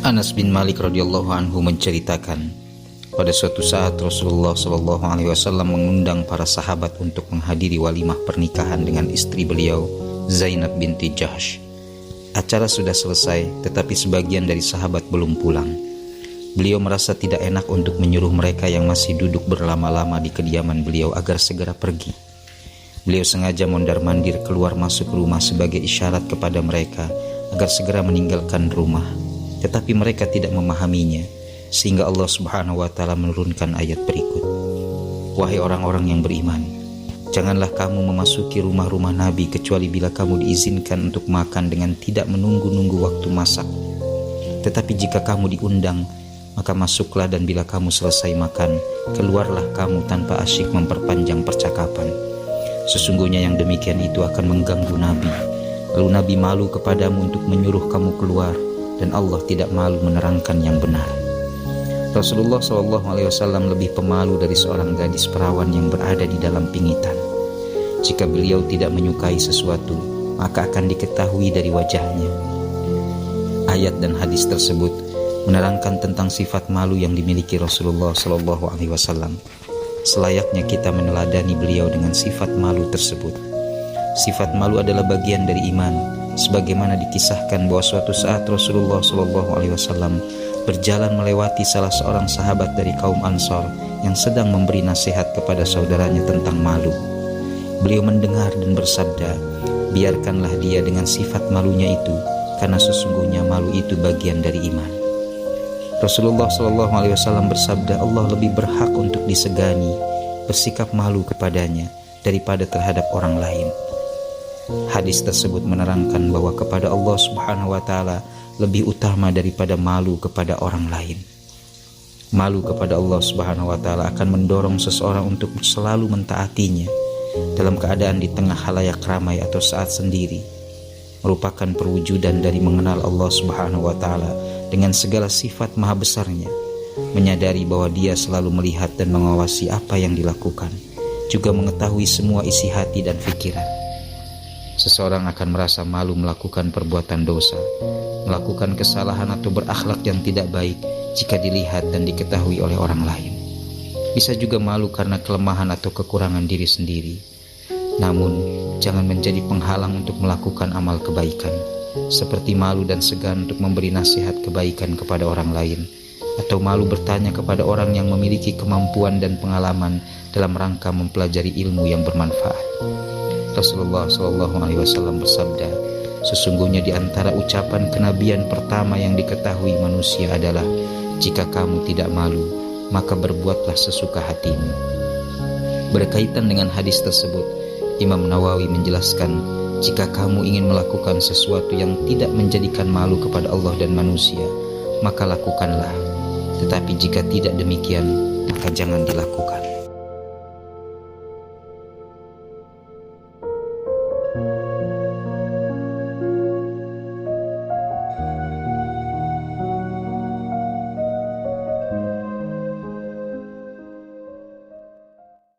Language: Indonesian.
Anas bin Malik radhiyallahu anhu menceritakan, pada suatu saat Rasulullah SAW mengundang para sahabat untuk menghadiri walimah pernikahan dengan istri beliau, Zainab binti Jahsh. Acara sudah selesai, tetapi sebagian dari sahabat belum pulang. Beliau merasa tidak enak untuk menyuruh mereka yang masih duduk berlama-lama di kediaman beliau agar segera pergi. Beliau sengaja mondar-mandir keluar masuk rumah sebagai isyarat kepada mereka agar segera meninggalkan rumah. Tetapi mereka tidak memahaminya, sehingga Allah Subhanahu wa Ta'ala menurunkan ayat berikut. Wahai orang-orang yang beriman, janganlah kamu memasuki rumah-rumah Nabi kecuali bila kamu diizinkan untuk makan dengan tidak menunggu-nunggu waktu masak. Tetapi jika kamu diundang, maka masuklah, dan bila kamu selesai makan, keluarlah kamu tanpa asyik memperpanjang percakapan. Sesungguhnya yang demikian itu akan mengganggu Nabi. Lalu Nabi malu kepadamu untuk menyuruh kamu keluar, dan Allah tidak malu menerangkan yang benar. Rasulullah SAW lebih pemalu dari seorang gadis perawan yang berada di dalam pingitan. Jika beliau tidak menyukai sesuatu, maka akan diketahui dari wajahnya. Ayat dan hadis tersebut menerangkan tentang sifat malu yang dimiliki Rasulullah SAW. Selayaknya kita meneladani beliau dengan sifat malu tersebut. Sifat malu adalah bagian dari iman, sebagaimana dikisahkan bahwa suatu saat Rasulullah SAW berjalan melewati salah seorang sahabat dari kaum Ansor yang sedang memberi nasihat kepada saudaranya tentang malu. Beliau mendengar dan bersabda, biarkanlah dia dengan sifat malunya itu, karena sesungguhnya malu itu bagian dari iman. Rasulullah SAW bersabda, Allah lebih berhak untuk disegani, bersikap malu kepadanya daripada terhadap orang lain. Hadis tersebut menerangkan bahwa kepada Allah Subhanahu wa Ta'ala lebih utama daripada malu kepada orang lain. Malu kepada Allah Subhanahu wa Ta'ala akan mendorong seseorang untuk selalu mentaatinya dalam keadaan di tengah khalayak ramai atau saat sendiri, merupakan perwujudan dari mengenal Allah Subhanahu wa Ta'ala dengan segala sifat maha besarnya, menyadari bahwa dia selalu melihat dan mengawasi apa yang dilakukan, juga mengetahui semua isi hati dan pikiran. Seseorang akan merasa malu melakukan perbuatan dosa, melakukan kesalahan atau berakhlak yang tidak baik jika dilihat dan diketahui oleh orang lain. Bisa juga malu karena kelemahan atau kekurangan diri sendiri. Namun, jangan menjadi penghalang untuk melakukan amal kebaikan, seperti malu dan segan untuk memberi nasihat kebaikan kepada orang lain, atau malu bertanya kepada orang yang memiliki kemampuan dan pengalaman dalam rangka mempelajari ilmu yang bermanfaat. Rasulullah SAW bersabda, sesungguhnya di antara ucapan kenabian pertama yang diketahui manusia adalah, jika kamu tidak malu, maka berbuatlah sesuka hatimu. Berkaitan dengan hadis tersebut, Imam Nawawi menjelaskan, jika kamu ingin melakukan sesuatu yang tidak menjadikan malu kepada Allah dan manusia, maka lakukanlah. Tetapi jika tidak demikian, maka jangan dilakukan.